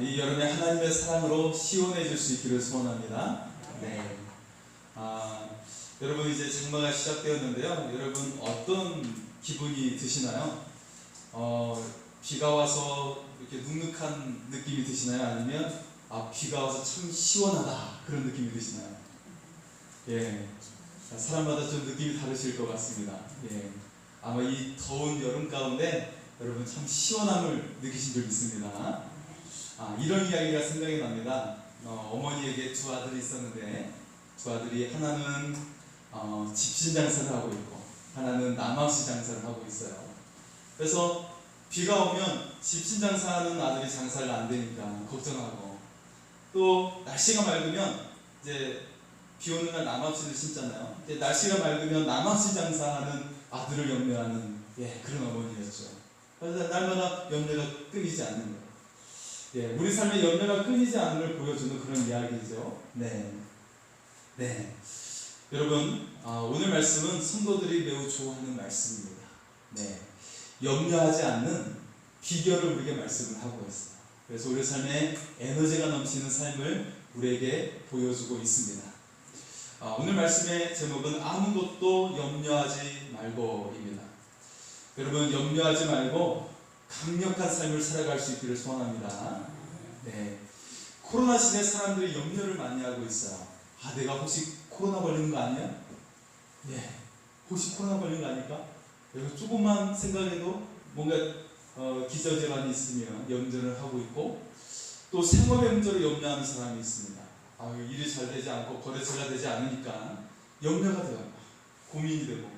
이 여름에 하나님의 사랑으로 시원해질 수 있기를 소원합니다. 네. 여러분 이제 장마가 시작되었는데요. 여러분 어떤 기분이 드시나요? 비가 와서 이렇게 눅눅한 느낌이 드시나요? 아니면 비가 와서 참 시원하다 그런 느낌이 드시나요? 예. 사람마다 좀 느낌이 다르실 것 같습니다. 예. 아마 이 더운 여름 가운데 여러분 참 시원함을 느끼신 줄 믿습니다. 이런 이야기가 생각이 납니다. 어머니에게 두 아들이 있었는데 두 아들이 하나는 집신 장사를 하고 있고 하나는 남항시 장사를 하고 있어요. 그래서 비가 오면 집신 장사하는 아들이 장사가 안 되니까 걱정하고, 또 날씨가 맑으면 이제 비 오는 날 남항시를 신잖아요. 날씨가 맑으면 남항시 장사하는 아들을 염려하는 그런 어머니였죠. 그래서 날마다 염려가 끊이지 않는 거예요. 우리 삶의 염려가 끊이지 않는 걸 보여주는 그런 이야기죠. 네. 여러분, 오늘 말씀은 성도들이 매우 좋아하는 말씀입니다. 염려하지 않는 비결을 우리에게 말씀을 하고 있어요. 그래서 우리 삶에 에너지가 넘치는 삶을 우리에게 보여주고 있습니다. 오늘 말씀의 제목은 아무것도 염려하지 말고입니다. 여러분, 염려하지 말고 강력한 삶을 살아갈 수 있기를 소원합니다. 코로나 시대 사람들이 염려를 많이 하고 있어요. 내가 혹시 코로나 걸리는 거 아니야? 혹시 코로나 걸리는 거 아닐까? 여러분 조금만 생각해도 뭔가 기저질환이 있으면 염려를 하고 있고, 또 생업의 문제로 염려하는 사람이 있습니다. 일이 잘 되지 않고 거래처가 되지 않으니까 염려가 돼요. 고민이 되고.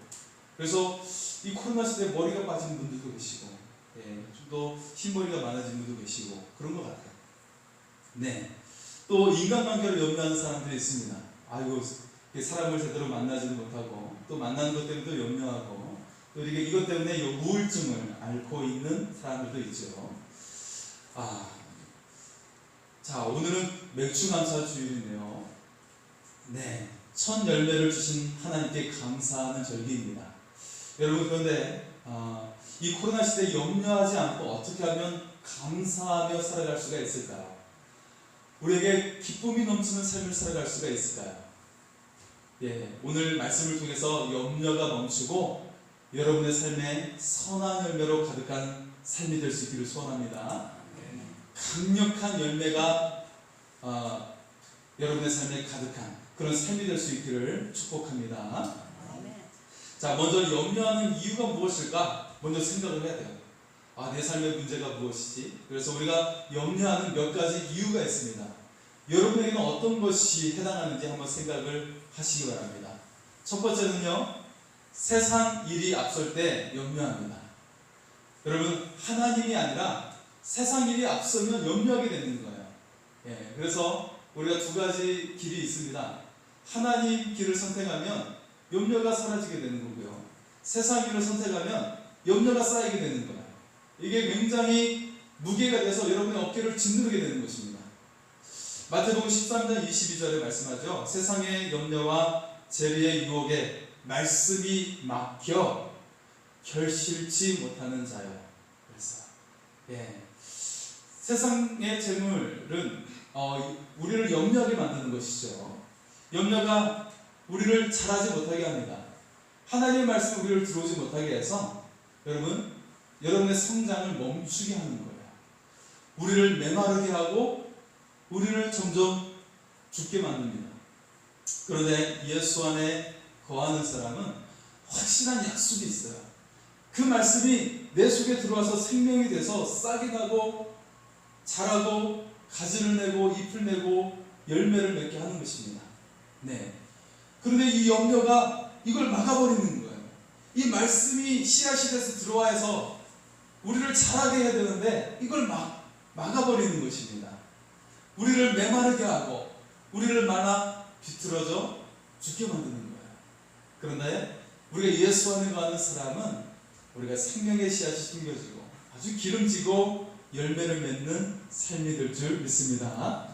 그래서 이 코로나 시대에 머리가 빠진 분들도 계시고, 좀 더 흰머리가 많아진 분도 계시고 그런 것 같아요. 또 인간관계를 염려하는 사람들이 있습니다. 사람을 제대로 만나지도 못하고, 또 만나는 것 때문에 또 염려하고, 또 이것 때문에 우울증을 앓고 있는 사람들도 있죠. 자, 오늘은 맥주감사 주일인데요. 첫 열매를 주신 하나님께 감사하는 절기입니다. 여러분, 그런데 이 코로나 시대에 염려하지 않고 어떻게 하면 감사하며 살아갈 수가 있을까요? 우리에게 기쁨이 넘치는 삶을 살아갈 수가 있을까요? 오늘 말씀을 통해서 염려가 멈추고 여러분의 삶에 선한 열매로 가득한 삶이 될 수 있기를 소원합니다. 강력한 열매가 여러분의 삶에 가득한 그런 삶이 될 수 있기를 축복합니다. 자, 먼저 염려하는 이유가 무엇일까? 먼저 생각을 해야 돼요. 내 삶의 문제가 무엇이지? 그래서 우리가 염려하는 몇 가지 이유가 있습니다. 여러분에게는 어떤 것이 해당하는지 한번 생각을 하시기 바랍니다. 첫 번째는요, 세상 일이 앞설 때 염려합니다. 여러분, 하나님이 아니라 세상 일이 앞서면 염려하게 되는 거예요. 그래서 우리가 두 가지 길이 있습니다. 하나님 길을 선택하면 염려가 사라지게 되는 거고요, 세상 길을 선택하면 염려가 쌓이게 되는 거예요. 이게 굉장히 무게가 돼서 여러분의 어깨를 짓누르게 되는 것입니다. 마태복음 13장 22절에 말씀하죠. 세상의 염려와 재리의 유혹에 말씀이 막혀 결실치 못하는 자여. 그래서 세상의 재물은 우리를 염려하게 만드는 것이죠. 염려가 우리를 잘하지 못하게 합니다. 하나님의 말씀 우리를 들어오지 못하게 해서 여러분의 성장을 멈추게 하는 거예요. 우리를 메마르게 하고 우리를 점점 죽게 만듭니다. 그런데 예수 안에 거하는 사람은 확실한 약속이 있어요. 그 말씀이 내 속에 들어와서 생명이 돼서 싹이 나고 자라고 가지를 내고 잎을 내고 열매를 맺게 하는 것입니다. 그런데 이 염려가 이걸 막아버리는 거예요. 이 말씀이 씨앗이 돼서 들어와서 우리를 자라게 해야 되는데 이걸 막아버리는 것입니다. 우리를 메마르게 하고 우리를 말아 비틀어져 죽게 만드는 거예요. 그런데 우리가 예수 안에 가는 사람은 우리가 생명의 씨앗이 심겨지고 아주 기름지고 열매를 맺는 삶이 될 줄 믿습니다.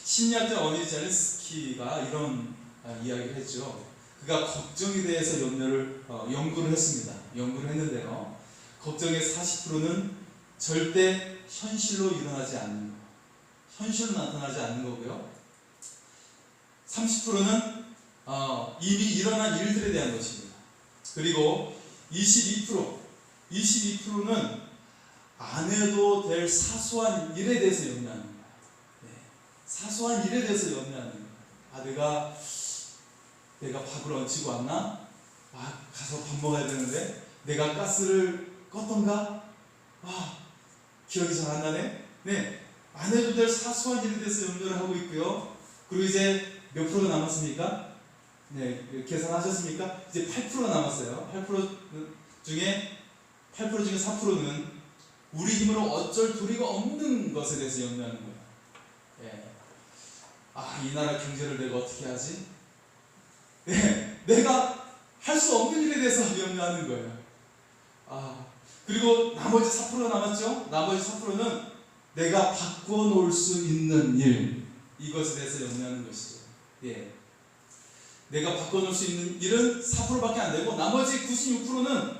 심리학자 어디 젤린스키가 이런 이야기를 했죠. 그가 걱정에 대해서 연구를 했습니다. 연구를 했는데요, 걱정의 40%는 절대 현실로 일어나지 않는 거, 현실로 나타나지 않는 거고요. 30%는 이미 일어난 일들에 대한 것입니다. 그리고 22%는 안 해도 될 사소한 일에 대해서 염려하는 거예요. 네. 사소한 일에 대해서 염려하는 거예요. 내가 밥을 얹히고 왔나? 가서 밥 먹어야 되는데 내가 가스를 껐던가? 기억이 잘 안 나네? 네. 안 해도 될 사소한 일에 대해서 염려를 하고 있고요. 그리고 이제 몇 프로가 남았습니까? 네, 계산하셨습니까? 이제 8% 남았어요. 8% 중에 4%는 우리 힘으로 어쩔 도리가 없는 것에 대해서 염려하는 거예요. 예. 이 나라 경제를 내가 어떻게 하지? 네, 내가 할 수 없는 일에 대해서 염려하는 거예요. 그리고 나머지 4% 남았죠? 나머지 4%는 내가 바꿔놓을 수 있는 일, 이것에 대해서 염려하는 것이죠. 예. 내가 바꿔놓을 수 있는 일은 4%밖에 안 되고 나머지 96%는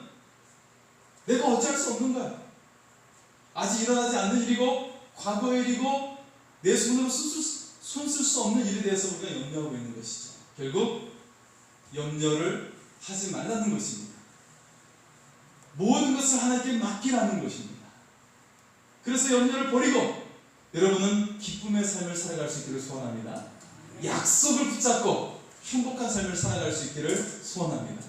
내가 어찌할 수 없는 거야. 아직 일어나지 않는 일이고 과거의 일이고 내 손으로 손 쓸 수 없는 일에 대해서 우리가 염려하고 있는 것이죠. 결국 염려를 하지 말라는 것입니다. 모든 것을 하나님께 맡기라는 것입니다. 그래서 염려를 버리고 여러분은 기쁨의 삶을 살아갈 수 있기를 소원합니다. 약속을 붙잡고 행복한 삶을 살아갈 수 있기를 소원합니다.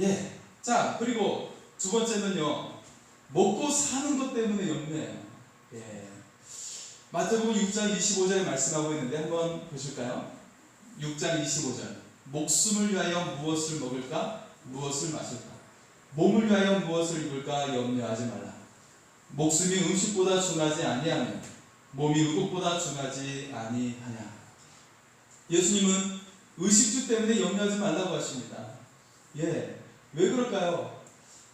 예. 자, 그리고 두 번째는요, 먹고 사는 것 때문에 염려해요. 예. 마태복음 6장 25절에 말씀하고 있는데 한번 보실까요? 6장 25절. 목숨을 위하여 무엇을 먹을까? 무엇을 마실까? 몸을 위하여 무엇을 입을까? 염려하지 말라. 목숨이 음식보다 중하지 아니하며 몸이 의복보다 중하지 아니하냐. 예수님은 의식주 때문에 염려하지 말라고 하십니다. 예, 왜 그럴까요?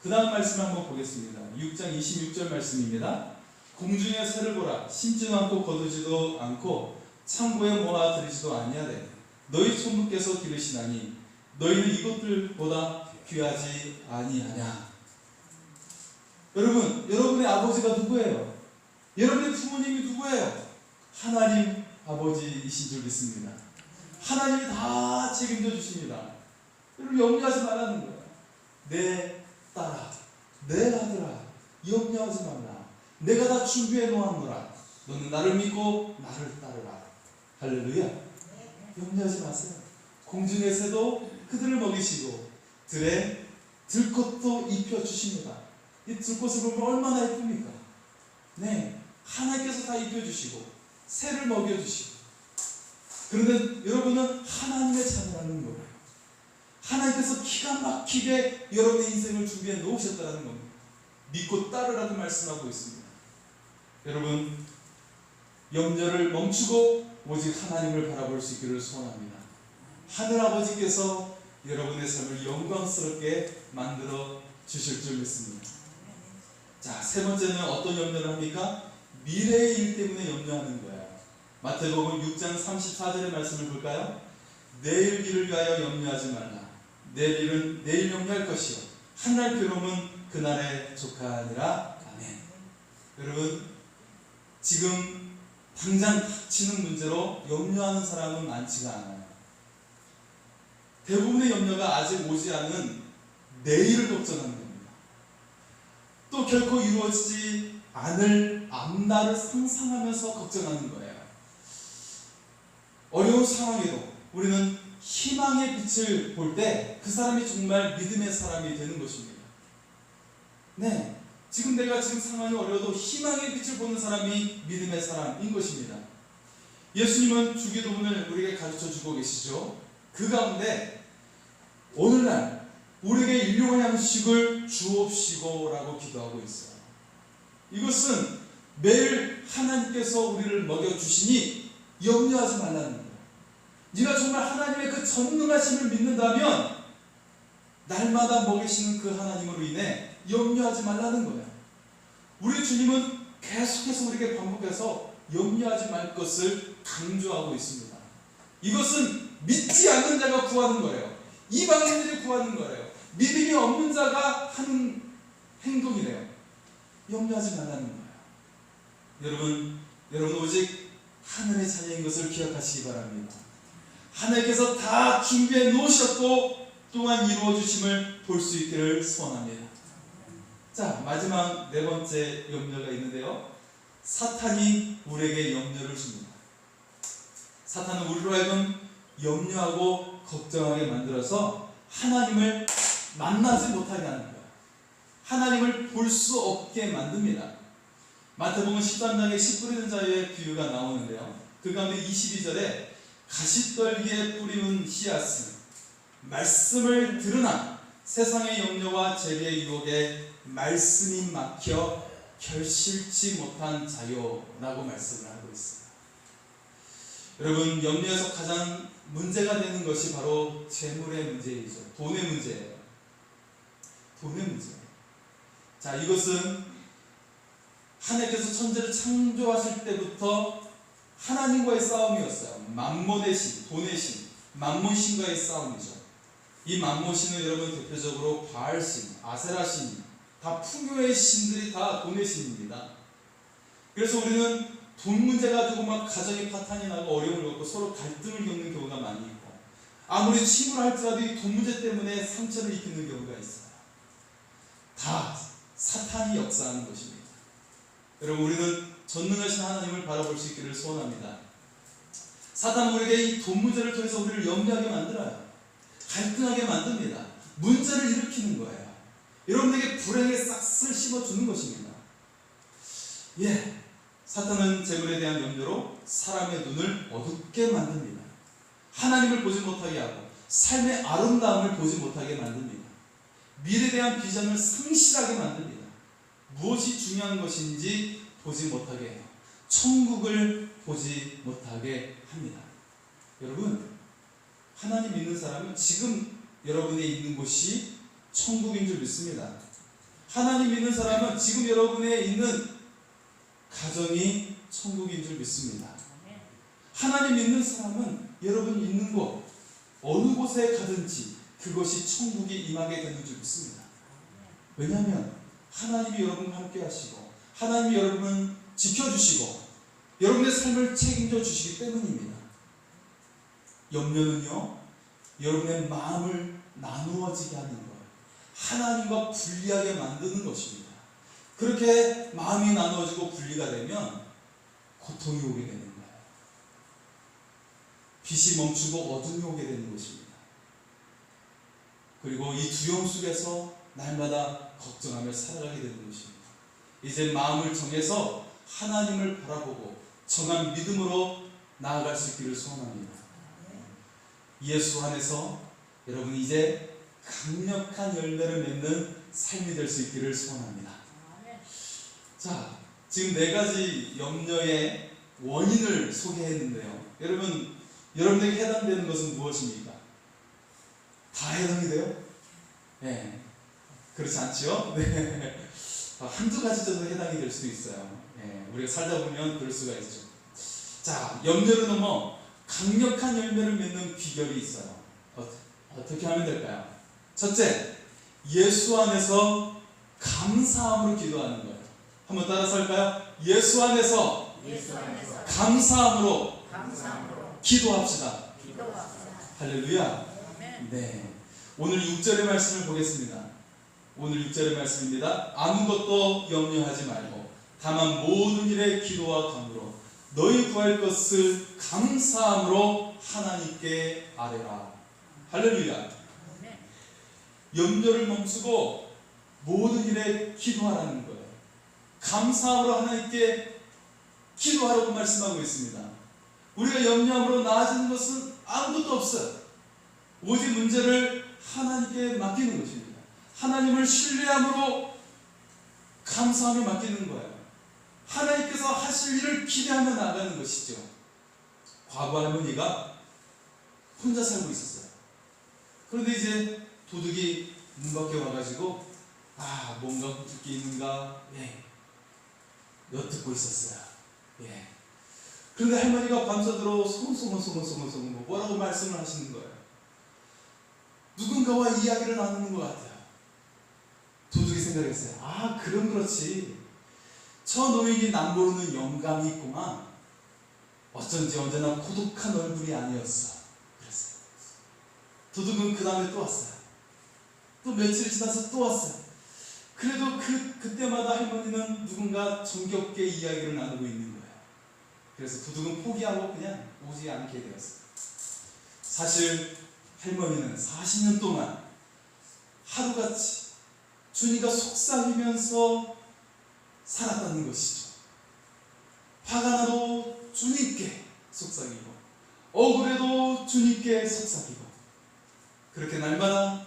그 다음 말씀 한번 보겠습니다. 6장 26절 말씀입니다. 공중의 새를 보라. 심지도 않고 거두지도 않고 창고에 모아 들이지도 아니하되 너희 천부께서 기르시나니 너희는 이것들보다 귀하지 아니하냐. 여러분, 여러분의 아버지가 누구예요? 여러분의 부모님이 누구예요? 하나님 아버지이신 줄 믿습니다. 하나님이 다 책임져 주십니다. 여러분, 염려하지 말라는 거예요. 내 딸아, 내 아들아, 염려하지 말라. 내가 다 준비해 놓았노라. 너는 나를 믿고 나를 따르라. 할렐루야. 염려하지 마세요. 공중의 새도 그들을 먹이시고 들에 들꽃도 입혀 주십니다. 이 들꽃을 보면 얼마나 예쁩니까? 네, 하나님께서 다 입혀 주시고 새를 먹여 주시고. 그런데 여러분은 하나님의 자녀라는 거예요. 하나님께서 기가 막히게 여러분의 인생을 준비해 놓으셨다는 겁니다. 믿고 따르라고 말씀하고 있습니다. 여러분, 염려를 멈추고 오직 하나님을 바라볼 수 있기를 소원합니다. 하늘아버지께서 여러분의 삶을 영광스럽게 만들어 주실 줄 믿습니다. 자, 세 번째는 어떤 염려를 합니까? 미래의 일 때문에 염려하는 거예요. 마태복음 6장 34절의 말씀을 볼까요? 내일 일을 위하여 염려하지 말라. 내일 일은 내일 염려할 것이요 한날 괴로움은 그날에 족하니라. 아멘. 여러분, 지금 당장 닥치는 문제로 염려하는 사람은 많지가 않아요. 대부분의 염려가 아직 오지 않은 내일을 걱정하는 겁니다. 또 결코 이루어지지 않을 앞날을 상상하면서 걱정하는 거예요. 어려운 상황에도 우리는 희망의 빛을 볼 때 그 사람이 정말 믿음의 사람이 되는 것입니다. 네, 지금 내가 상황이 어려워도 희망의 빛을 보는 사람이 믿음의 사람인 것입니다. 예수님은 주기도문을 우리에게 가르쳐주고 계시죠. 그 가운데 오늘날 우리에게 일용할 양식을 주옵시고 라고 기도하고 있어요. 이것은 매일 하나님께서 우리를 먹여주시니 염려하지 말라는 거예요. 네가 정말 하나님의 그 전능하심을 믿는다면 날마다 먹이시는 그 하나님으로 인해 염려하지 말라는 거예요. 우리 주님은 계속해서 우리에게 반복해서 염려하지 말 것을 강조하고 있습니다. 이것은 믿지 않는 자가 구하는 거예요. 이방인들이 구하는 거예요. 믿음이 없는 자가 하는 행동이래요. 염려하지 말라는 거예요. 여러분 오직 하늘의 자녀인 것을 기억하시기 바랍니다. 하나님께서 다 준비해 놓으셨고 또한 이루어 주심을 볼 수 있기를 소원합니다. 자, 마지막 네 번째 염려가 있는데요. 사탄이 우리에게 염려를 줍니다. 사탄은 우리로 하여금 염려하고 걱정하게 만들어서 하나님을 만나지 못하게 하는 거예요. 하나님을 볼 수 없게 만듭니다. 마태복음 13장에 씨 뿌리는 자의 비유가 나오는데요. 그 가운데 22절에 가시떨기에 뿌리는 씨앗은 말씀을 들으나 세상의 염려와 재리의 유혹에 말씀이 막혀 결실치 못한 자요라고 말씀을 하고 있어요. 여러분, 염려에서 가장 문제가 되는 것이 바로 재물의 문제이죠. 돈의 문제예요. 돈의 문제. 자, 이것은 하나님께서 천지를 창조하실 때부터 하나님과의 싸움이었어요. 만몬의 신, 돈의 신, 만몬신과의 싸움이죠. 이 만몬신은 여러분 대표적으로 바알신, 아세라신, 다 풍요의 신들이 다 돈의 신입니다. 그래서 우리는 돈 문제 가지고 막 가정의 파탄이 나고 어려움을 겪고 서로 갈등을 겪는 경우가 많이 있고, 아무리 친구를 할지라도 이 돈 문제 때문에 상처를 입히는 경우가 있어요. 다 사탄이 역사하는 것입니다. 여러분, 우리는 전능하신 하나님을 바라볼 수 있기를 소원합니다. 사탄은 우리에게 이 돈 문제를 통해서 우리를 염려하게 만들어요. 갈등하게 만듭니다. 문제를 일으키는 거예요. 여러분에게 불행의 싹을 심어주는 것입니다. 사탄은 재물에 대한 염려로 사람의 눈을 어둡게 만듭니다. 하나님을 보지 못하게 하고 삶의 아름다움을 보지 못하게 만듭니다. 미래에 대한 비전을 상실하게 만듭니다. 무엇이 중요한 것인지 보지 못하게 해요. 천국을 보지 못하게 합니다. 여러분, 하나님 믿는 사람은 지금 여러분이 있는 곳이 천국인 줄 믿습니다. 하나님 믿는 사람은 지금 여러분의 있는 가정이 천국인 줄 믿습니다. 하나님 믿는 사람은 여러분이 있는 곳, 어느 곳에 가든지 그것이 천국이 임하게 되는 줄 믿습니다. 왜냐하면 하나님이 여러분과 함께 하시고 하나님이 여러분을 지켜주시고 여러분의 삶을 책임져 주시기 때문입니다. 염려는요, 여러분의 마음을 나누어지게 하는 거예요. 하나님과 분리하게 만드는 것입니다. 그렇게 마음이 나누어지고 분리가 되면 고통이 오게 되는 거예요. 빛이 멈추고 어둠이 오게 되는 것입니다. 그리고 이 두려움 속에서 날마다 걱정하며 살아가게 되는 것입니다. 이제 마음을 정해서 하나님을 바라보고 정한 믿음으로 나아갈 수 있기를 소원합니다. 예수 안에서 여러분이 이제 강력한 열매를 맺는 삶이 될 수 있기를 소원합니다. 자, 지금 네 가지 염려의 원인을 소개했는데요. 여러분에게 해당되는 것은 무엇입니까? 다 해당이 돼요? 네. 그렇지 않지요? 네. 한두 가지 정도 해당이 될 수도 있어요. 네. 우리가 살다 보면 그럴 수가 있죠. 자, 염려를 넘어 강력한 열매를 맺는 비결이 있어요. 어떻게 하면 될까요? 첫째, 예수 안에서 감사함으로 기도하는 거예요. 한번 따라서 할까요? 예수 안에서 감사함으로 기도합시다. 할렐루야. 네. 오늘 6절의 말씀을 보겠습니다. 오늘 6절의 말씀입니다. 아무것도 염려하지 말고 다만 모든 일에 기도와 간구로 너희 구할 것을 감사함으로 하나님께 아뢰라. 할렐루야. 염려를 멈추고 모든 일에 기도하라는 거예요. 감사함으로 하나님께 기도하라고 말씀하고 있습니다. 우리가 염려함으로 나아지는 것은 아무것도 없어요. 오직 문제를 하나님께 맡기는 것입니다. 하나님을 신뢰함으로 감사함에 맡기는 거예요. 하나님께서 하실 일을 기대하며 나가는 것이죠. 과거 할머니가 혼자 살고 있었어요. 그런데 이제 도둑이 문 밖에 와가지고 뭔가 붙을 게 있는가 엿듣고 있었어요. 그런데 할머니가 밤새도록 소곤소곤 뭐라고 말씀을 하시는 거예요. 누군가와 이야기를 나누는 것 같아요. 도둑이 생각했어요. 그럼 그렇지. 저 노인이 남모르는 영감이 있구만. 어쩐지 언제나 고독한 얼굴이 아니었어. 그랬어요. 도둑은 그 다음에 또 왔어요. 또 며칠 지나서 또 왔어요. 그래도 그때마다 할머니는 누군가 정겹게 이야기를 나누고 있는 거예요. 그래서 도둑은 포기하고 그냥 오지 않게 되었어요. 사실 할머니는 40년 동안 하루같이 주님과 속삭이면서 살았다는 것이죠. 화가 나도 주님께 속삭이고, 억울해도 주님께 속삭이고, 그렇게 날마다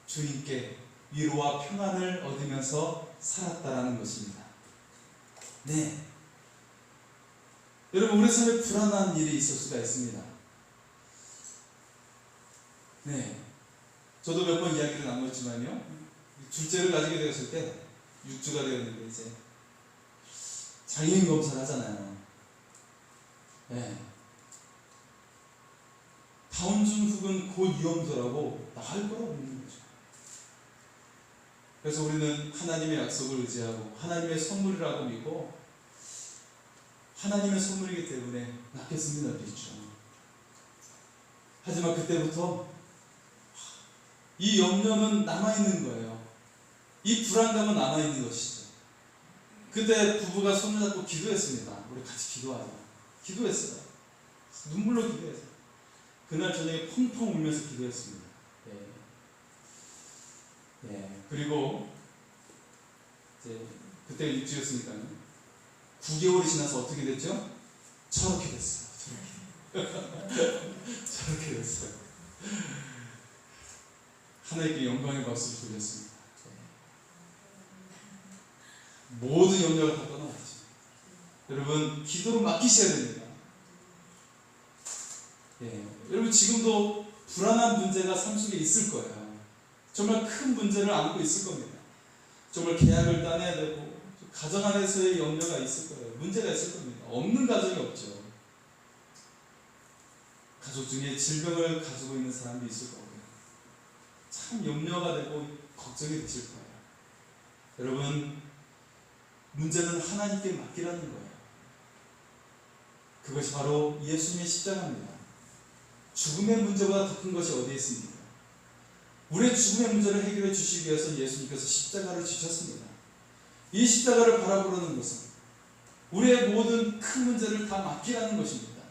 주님께 위로와 평안을 얻으면서 살았다라는 것입니다. 네, 여러분, 우리 삶에 불안한 일이 있을 수가 있습니다. 네, 저도 몇 번 이야기를 나눴지만요, 둘째를 가지게 되었을 때 6주가 되었는데 이제 장애인 검사를 하잖아요. 네. 다운증 후군 곧 위험도라고 나을 거라고 믿는 거죠. 그래서 우리는 하나님의 약속을 의지하고 하나님의 선물이라고 믿고, 하나님의 선물이기 때문에 낫겠습니다 믿죠. 하지만 그때부터 이 염려는 남아있는 거예요. 이 불안감은 남아있는 것이죠. 그때 부부가 손을 잡고 기도했습니다. 우리 같이 기도하자. 기도했어요. 눈물로 기도했어요. 그날 저녁에 펑펑 울면서 기도했습니다. 그리고 이제 그때 6주였으니까요. 9개월이 지나서 어떻게 됐죠? 저렇게 됐어요. 저렇게 됐어요. 하나님께 영광의 박수를 돌렸습니다. 모든 염려가 다 떠나갔죠. 여러분, 기도로 맡기셔야 됩니다. 여러분, 지금도 불안한 문제가 삶 속에 있을 거예요. 정말 큰 문제를 안고 있을 겁니다. 정말 계약을 따내야 되고, 가정 안에서의 염려가 있을 거예요. 문제가 있을 겁니다. 없는 가정이 없죠. 가족 중에 질병을 가지고 있는 사람도 있을 거고요. 참 염려가 되고 걱정이 되실 거예요. 여러분, 문제는 하나님께 맡기라는 거예요. 그것이 바로 예수님의 십자가입니다. 죽음의 문제보다 더 큰 것이 어디에 있습니까? 우리의 죽음의 문제를 해결해 주시기 위해서 예수님께서 십자가를 지셨습니다. 이 십자가를 바라보라는 것은 우리의 모든 큰 문제를 다 맡기라는 것입니다.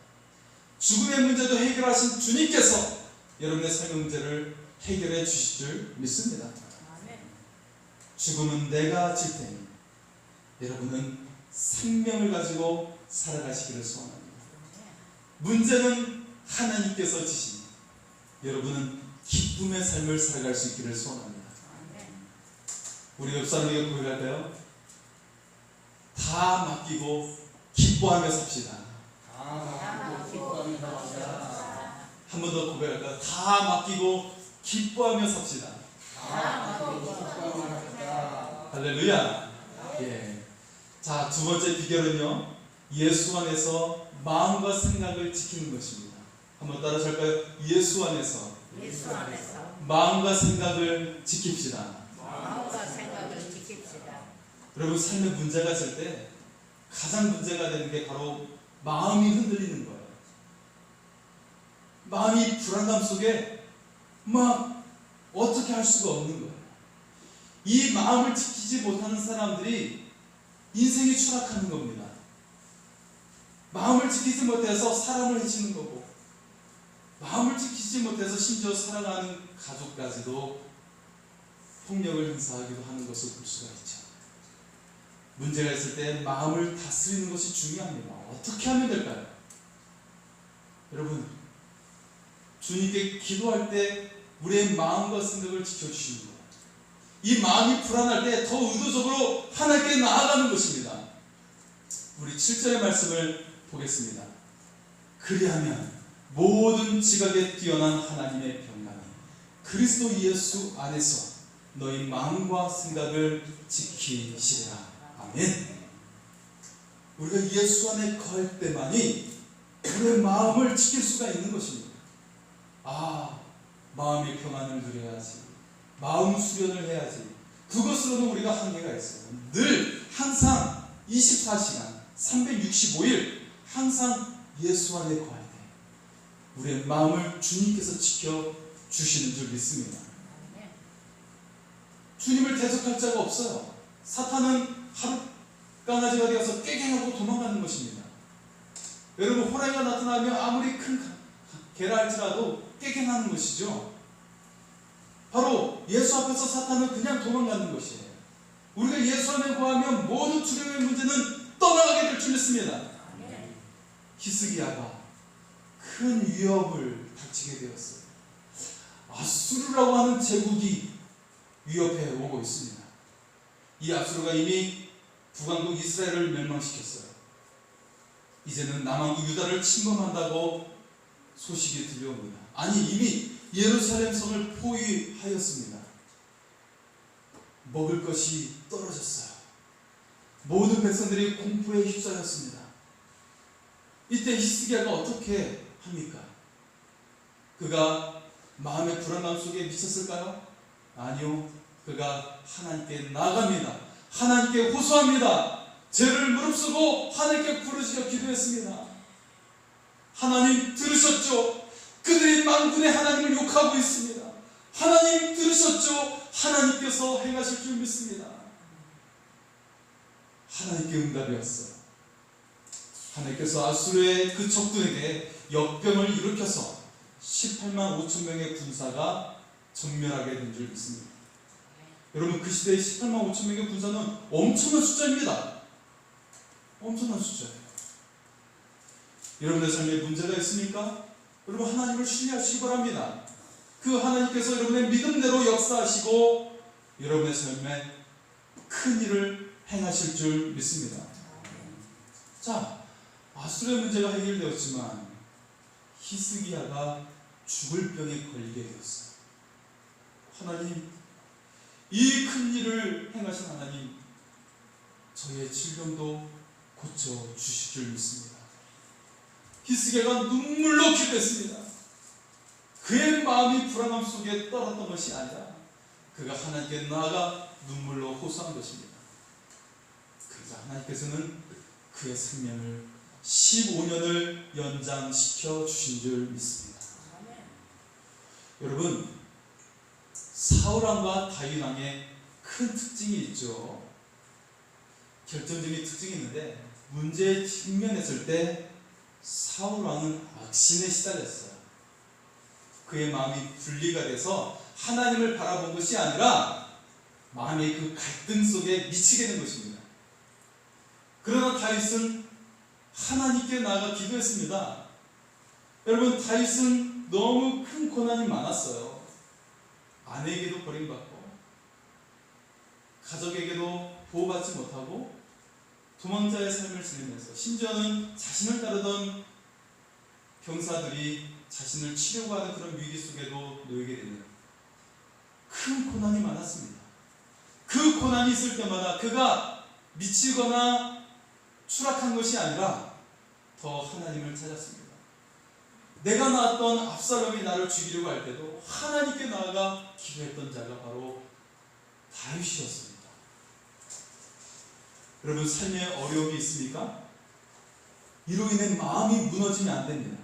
죽음의 문제도 해결하신 주님께서 여러분의 삶의 문제를 해결해 주실 줄 믿습니다. 죽음은 내가 질 테니 여러분은 생명을 가지고 살아가시기를 소원합니다. 문제는 하나님께서 지시니 여러분은 기쁨의 삶을 살아갈 수 있기를 소원합니다. 우리 옆 사람에게 고백할까요? 다 맡기고 기뻐하며 삽시다. 한 번 더 고백할까요? 다 맡기고 기뻐하며 삽시다. 할렐루야. 자, 두 번째 비결은요, 예수 안에서 마음과 생각을 지키는 것입니다. 한번 따라서 할까요? 예수 안에서 마음과 생각을 지킵시다. 여러분, 삶에 문제가 있을 때 가장 문제가 되는 게 바로 마음이 흔들리는 거예요. 마음이 불안감 속에 막 어떻게 할 수가 없는 거예요. 이 마음을 지키지 못하는 사람들이 인생이 추락하는 겁니다. 마음을 지키지 못해서 사람을 해치는 거고, 마음을 지키지 못해서 심지어 사랑하는 가족까지도 폭력을 행사하기도 하는 것을 볼 수가 있죠. 문제가 있을 때 마음을 다스리는 것이 중요합니다. 어떻게 하면 될까요? 여러분, 주님께 기도할 때 우리의 마음과 생각을 지켜주시는 거예요. 이 마음이 불안할 때 더 의도적으로 하나님께 나아가는 것입니다. 우리 7절의 말씀을 보겠습니다. 그리하면 모든 지각에 뛰어난 하나님의 평강이 그리스도 예수 안에서 너희 마음과 생각을 지키시리라. 아멘. 우리가 예수 안에 거할 때만이 우리의 마음을 지킬 수가 있는 것입니다. 마음의 평안을 누려야지, 마음 수련을 해야지, 그것으로는 우리가 한계가 있어요. 늘 항상 24시간 365일 항상 예수 안에 거할 때 우리의 마음을 주님께서 지켜주시는 줄 믿습니다. 주님을 대적할 자가 없어요. 사탄은 하루 강아지가 되어서 깨갱하고 도망가는 것입니다. 여러분, 호랑이가 나타나면 아무리 큰 개라 할지라도 깨갱하는 것이죠. 바로 예수 앞에서 사탄은 그냥 도망가는 것이에요. 우리가 예수 안에 거하면 모든 두려움의 문제는 떠나가게 될 줄 믿습니다. 히스기야가 큰 위협을 닥치게 되었어요. 아수르라고 하는 제국이 위협해 오고 있습니다. 이 아수르가 이미 북왕국 이스라엘을 멸망시켰어요. 이제는 남왕국 유다를 침범한다고 소식이 들려옵니다. 아니, 이미 예루살렘 성을 포위하였습니다. 먹을 것이 떨어졌어요. 모든 백성들이 공포에 휩싸였습니다. 이때 히스기야가 어떻게 합니까? 그가 마음의 불안감 속에 미쳤을까요? 아니요. 그가 하나님께 나아갑니다. 하나님께 호소합니다. 죄를 무릅쓰고 하나님께 부르짖어 기도했습니다. 하나님 들으셨죠? 그들이 만군의 하나님을 욕하고 있습니다. 하나님 들으셨죠? 하나님께서 행하실 줄 믿습니다. 하나님께 응답이 왔어요. 하나님께서 아수르의 그 적군에게 역병을 일으켜서 18만 5천 명의 군사가 전멸하게 된 줄 믿습니다. 여러분, 그 시대의 18만 5천 명의 군사는 엄청난 숫자입니다. 엄청난 숫자예요. 여러분의 삶에 문제가 있습니까? 여러분, 하나님을 신뢰하시기 바랍니다. 그 하나님께서 여러분의 믿음대로 역사하시고 여러분의 삶에 큰 일을 행하실 줄 믿습니다. 자, 아수르의 문제가 해결되었지만 히스기야가 죽을 병에 걸리게 되었어요. 하나님, 이 큰 일을 행하신 하나님, 저의 질병도 고쳐주실 줄 믿습니다. 히스기야가 눈물로 기도했습니다. 그의 마음이 불안함 속에 떨었던 것이 아니라 그가 하나님께 나아가 눈물로 호소한 것입니다. 그러자 하나님께서는 그의 생명을 15년을 연장시켜 주신 줄 믿습니다. 여러분, 사울왕과 다윗왕의 큰 특징이 있죠. 결정적인 특징이 있는데, 문제에 직면했을 때 사울왕은 악신에 시달렸어요. 그의 마음이 분리가 돼서 하나님을 바라본 것이 아니라 마음의 그 갈등 속에 미치게 된 것입니다. 그러나 다윗은 하나님께 나아가 기도했습니다. 여러분, 다윗은 너무 큰 고난이 많았어요. 아내에게도 버림받고 가족에게도 보호받지 못하고 도망자의 삶을 지내면서 심지어는 자신을 따르던 병사들이 자신을 치려고 하는 그런 위기 속에도 놓이게 되는 큰 고난이 많았습니다. 그 고난이 있을 때마다 그가 미치거나 추락한 것이 아니라 더 하나님을 찾았습니다. 내가 낳았던 압살롬이 나를 죽이려고 할 때도 하나님께 나아가 기도했던 자가 바로 다윗이었습니다. 여러분, 삶에 어려움이 있습니까? 이로 인해 마음이 무너지면 안 됩니다.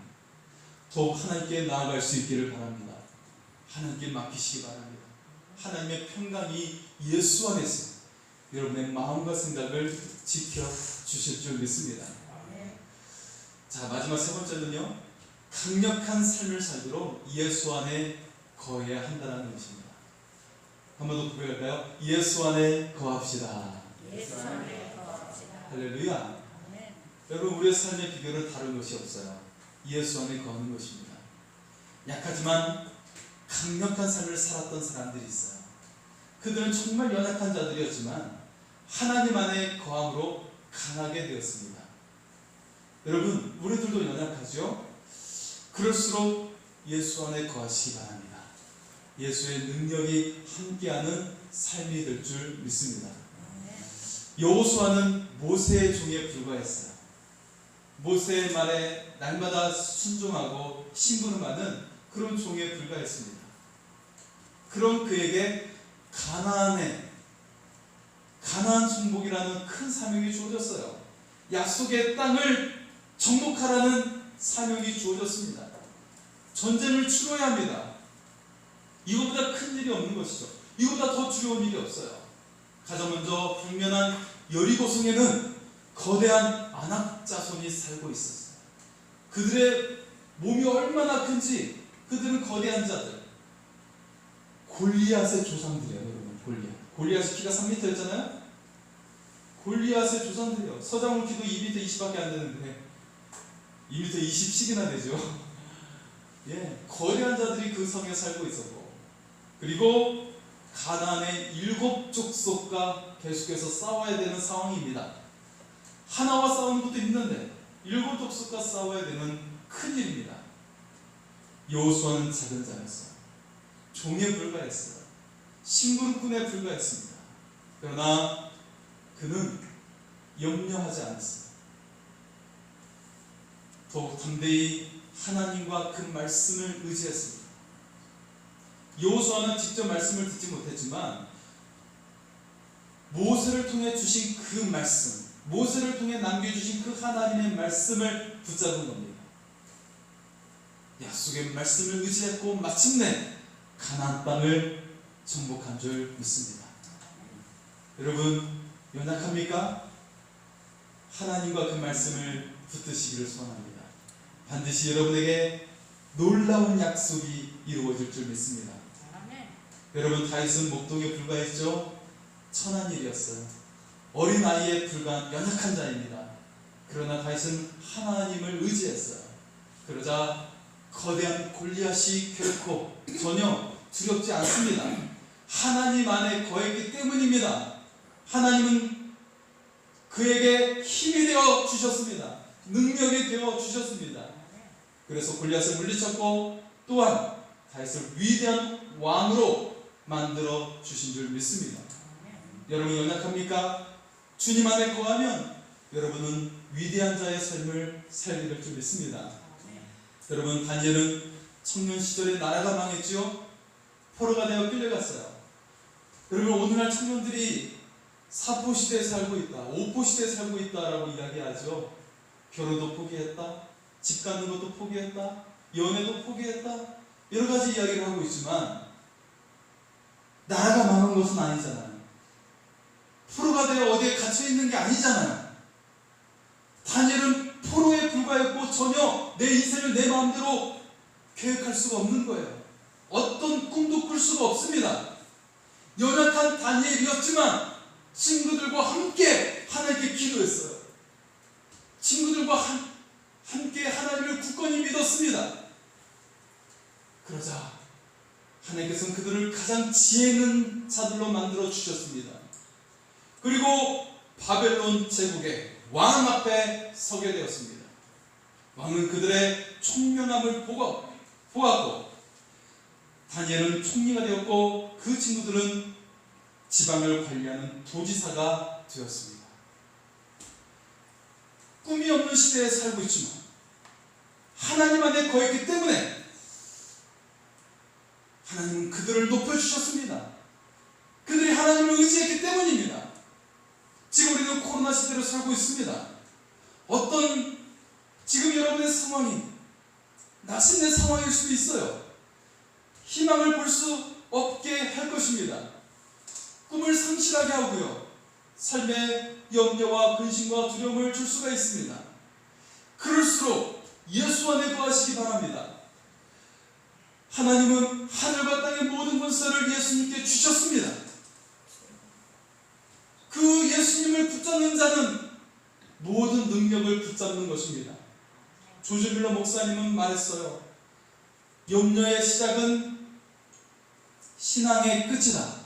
더욱 하나님께 나아갈 수 있기를 바랍니다. 하나님께 맡기시기 바랍니다. 하나님의 평강이 예수 안에서 여러분의 마음과 생각을 지켜주실 줄 믿습니다. 자, 마지막 세 번째는요, 강력한 삶을 살도록 예수 안에 거해야 한다는 것입니다. 한 번 더 고백할까요? 예수 안에 거합시다. 예수 안에 거합시다. 할렐루야. 여러분, 우리의 삶의 비결은 다른 것이 없어요. 예수 안에 거하는 것입니다. 약하지만 강력한 삶을 살았던 사람들이 있어요. 그들은 정말 연약한 자들이었지만 하나님 안에 거함으로 강하게 되었습니다. 여러분, 우리들도 연약하죠? 그럴수록 예수 안에 거하시기 바랍니다. 예수의 능력이 함께하는 삶이 될 줄 믿습니다. 여호수아는 모세의 종에 불과했어요. 모세의 말에 날마다 순종하고 심부름하는 그런 종에 불과했습니다. 그런 그에게 가나안의 가나안 정복이라는 큰 사명이 주어졌어요. 약속의 땅을 정복하라는 사명이 주어졌습니다. 전쟁을 치러야 합니다. 이거보다 큰 일이 없는 것이죠. 이거보다 더 두려운 일이 없어요. 가장 먼저 방면한 여리고성에는 거대한 아낙 자손이 살고 있었어요. 그들의 몸이 얼마나 큰지, 그들은 거대한 자들, 골리앗의 조상들이에요. 여러분, 골리앗이 키가 3m였잖아요. 골리앗의 조상들이요. 서장훈 키도 2m 20밖에 안 되는데 2m 20씩이나 되죠. 예, 거대한 자들이 그 성에 살고 있었고, 그리고 가나안의 7 족속과 계속해서 싸워야 되는 상황입니다. 하나와 싸우는 것도 힘든데 7 족속과 싸워야 되는 큰 일입니다. 여호수아는 작은 자였어요. 종에 불과했어요. 심부름꾼에 불과했습니다. 그러나 그는 염려하지 않았어요. 더욱 담대히 하나님과 그 말씀을 의지했습니다. 여호수아는 직접 말씀을 듣지 못했지만 모세를 통해 주신 그 말씀, 모세를 통해 남겨주신 그 하나님의 말씀을 붙잡은 겁니다. 약속의 말씀을 의지했고 마침내 가나안 땅을 정복한 줄 믿습니다. 여러분, 연약합니까? 하나님과 그 말씀을 붙드시기를 소원합니다. 반드시 여러분에게 놀라운 약속이 이루어질 줄 믿습니다. 여러분, 다윗은 목동에 불과했죠. 천한 일이었어요. 어린 아이에 불과한 연약한 자입니다. 그러나 다윗은 하나님을 의지했어요. 그러자 거대한 골리앗이 결코 전혀 두렵지 않습니다. 하나님 안에 거했기 때문입니다. 하나님은 그에게 힘이 되어 주셨습니다. 능력이 되어 주셨습니다. 그래서 골리앗을 물리쳤고 또한 다윗을 위대한 왕으로 만들어 주신 줄 믿습니다. 여러분, 연약합니까? 주님 안에 거하면 여러분은 위대한 자의 삶을 살게 될 줄 믿습니다. 여러분, 다니엘은 청년 시절에 나라가 망했지요. 포로가 되어 끌려갔어요. 여러분, 오늘날 청년들이 사포 시대에 살고 있다, 오포 시대에 살고 있다라고 이야기하죠. 결혼도 포기했다, 집 갖는 것도 포기했다, 연애도 포기했다, 여러 가지 이야기를 하고 있지만 나라가 망한 것은 아니잖아요. 포로가 되어 어디에 갇혀 있는 게 아니잖아요. 다니엘은 포로에 불과했고 전혀 내 인생을 내 마음대로 계획할 수가 없는 거예요. 어떤 꿈도 꿀 수가 없습니다. 연약한 다니엘이었지만 친구들과 함께 하나님께 기도했어요. 친구들과 함께 하나님을 굳건히 믿었습니다. 그러자 하나님께서는 그들을 가장 지혜 있는 자들로 만들어 주셨습니다. 그리고 바벨론 제국의 왕 앞에 서게 되었습니다. 왕은 그들의 총명함을 보았고 다니엘은 총리가 되었고 그 친구들은 지방을 관리하는 도지사가 되었습니다. 꿈이 없는 시대에 살고 있지만 하나님 안에 거했기 때문에 하나님은 그들을 높여주셨습니다. 그들이 하나님을 의지했기 때문입니다. 지금 우리는 코로나 시대로 살고 있습니다. 지금 여러분의 상황이 나신의 상황일 수도 있어요. 희망을 볼 수 없게 할 것입니다. 꿈을 상실하게 하고요. 삶에 염려와 근심과 두려움을 줄 수가 있습니다. 그럴수록 예수 안에 거하시기 바랍니다. 하나님은 하늘과 땅의 모든 권세를 예수님께 주셨습니다. 그 예수님을 붙잡는 자는 모든 능력을 붙잡는 것입니다. 조지 밀러 목사님은 말했어요. 염려의 시작은 신앙의 끝이다.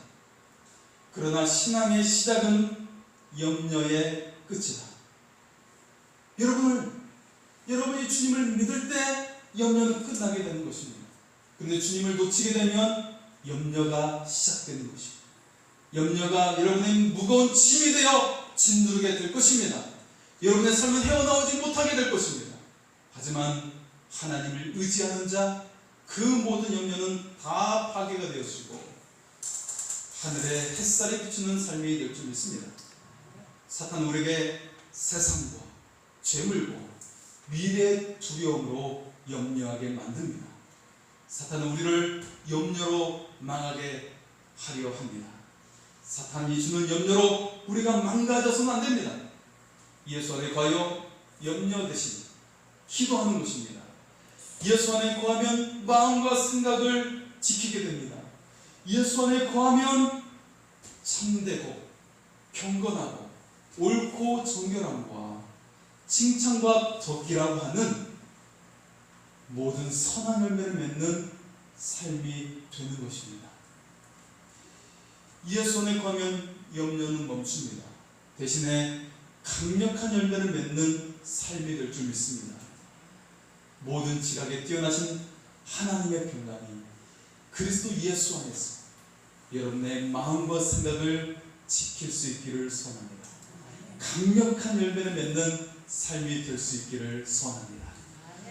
그러나 신앙의 시작은 염려의 끝이다. 여러분이 주님을 믿을 때 염려는 끝나게 되는 것입니다. 그런데 주님을 놓치게 되면 염려가 시작되는 것입니다. 염려가 여러분의 무거운 짐이 되어 짓누르게 될 것입니다. 여러분의 삶은 헤어나오지 못하게 될 것입니다. 하지만 하나님을 의지하는 자, 그 모든 염려는 다 파괴가 되어지고 하늘에 햇살이 비추는 삶이 될 줄 믿습니다. 사탄은 우리에게 세상과 죄물과 미래의 두려움으로 염려하게 만듭니다. 사탄은 우리를 염려로 망하게 하려 합니다. 사탄이 주는 염려로 우리가 망가져서는 안 됩니다. 예수 안에 거하여 염려 대신 기도하는 것입니다. 예수 안에 거하면 마음과 생각을 지키게 됩니다. 예수 안에 거하면 참되고 경건하고 옳고 정결함과 칭찬과 덕이라고 하는 모든 선한 열매를 맺는 삶이 되는 것입니다. 예수 안에 거하면 염려는 멈춥니다. 대신에 강력한 열매를 맺는 삶이 될 줄 믿습니다. 모든 지각에 뛰어나신 하나님의 평강이 그리스도 예수 안에서 여러분의 마음과 생각을 지킬 수 있기를 소원합니다. 강력한 열매를 맺는 삶이 될 수 있기를 소원합니다.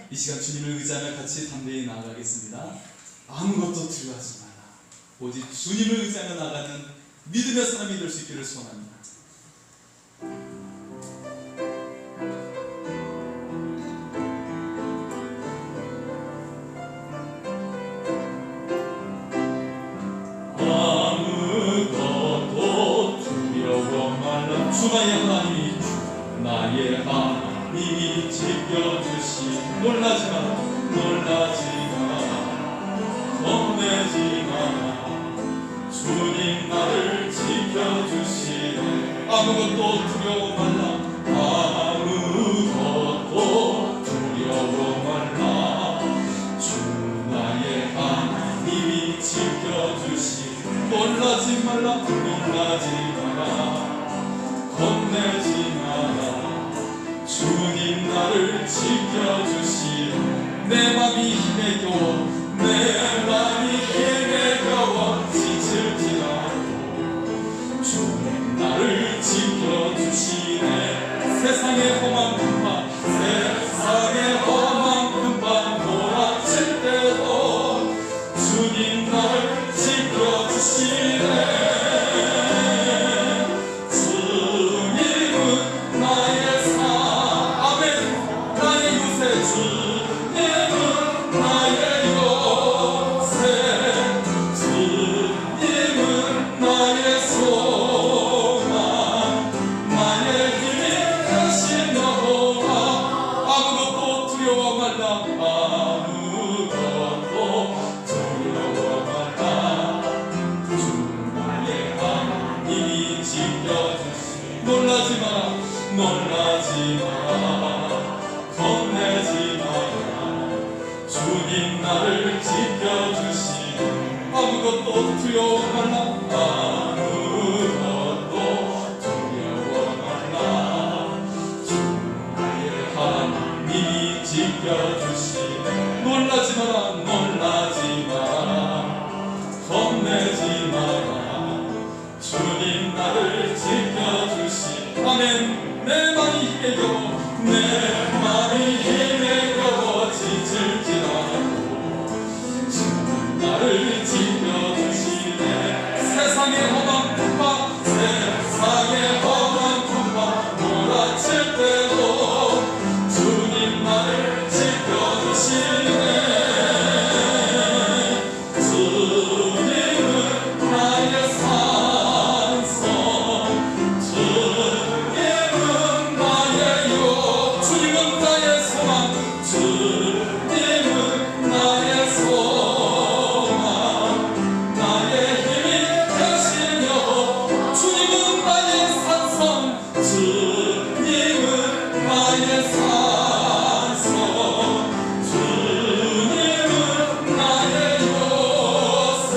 이 시간 주님을 의지하며 같이 담대히 나아가겠습니다. 아무것도 두려워하지 마라. 오직 주님을 의지하며 나가는 믿음의 사람이 될 수 있기를 소원합니다. 아무것도 두려워 말라. 주나의 하나님이 나의 하나님이 지켜주시. 놀라지 마라, 놀라지 마라, 겁내지 마라. 주님 나를 지켜주시네. 아무것도 두려워 말라. 아무것도 두려워 말라. 주 나의 하나님이 지켜주시. 놀라지 말라. 놀라지 마라, 겁내지 마라. 주님 나를 지켜주시네. 내 맘이 힘에 겨워 내 맘이 힘에 겨워 지칠지라도 주님 나를 지켜주시네. 세상의 험한 풍파 세상의 험한 금방 몰아칠 때도 주님 나를 지켜주시네. 주님은 나의 산, 아멘, 나의 요새. 주님은 나의 요새. 주님은 나의 소망, 나의 힘이 되신 여호와. 아무것도 두려워 말라. 아무것도 두려워 말라. 주 나의 하나님이 지켜주시. 놀라지 마라. 놀라지 마라, 겁내지 마라. 주님 나를 지켜주시. 아무것도 두려워 말라. 아무것도 두려워 말라. 주 나의 하나님이 지켜주시네. 놀라지 마라. 놀라지 마라, 겁내지 마라. 주님 나를 지켜주시. 아멘. 내 맘이 힘에 겨워 내 맘이 힘에 겨워 지칠지라도 주님 나를 지켜주시네. 세상의 험한 풍파 세상의 험한 풍파 몰아칠 때도 주님 나를 지켜주시네. 주님은 나의 산성, 주님은 나의 요, 주님은 나의 소망. 주님은 나의 소망, 나의 힘이 되신 여호와. 주님은 나의 산성. 주님은 나의 산성, 주님은 나의 요새.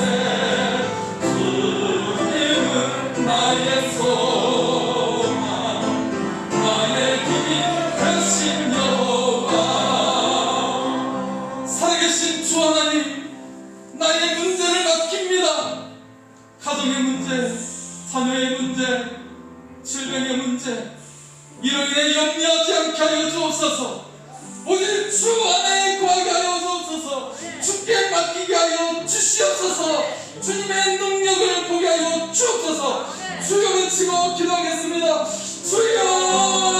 주님은 나의 소망, 나의 힘이 되신 여호와. 살아계신 주 하나님, 나의 문제를 맡깁니다. 가정의 문제, 자녀의 문제, 질병의 문제, 이로 인해 염려하지 않게 하여 주옵소서. 오직 주 안에 거하게 하여 주옵소서. 주시옵소서. 주께 맡기게 하여 주시옵소서. 주님의 능력을 보게 하여 주옵소서. 주여 외치고 기도하겠습니다. 주여.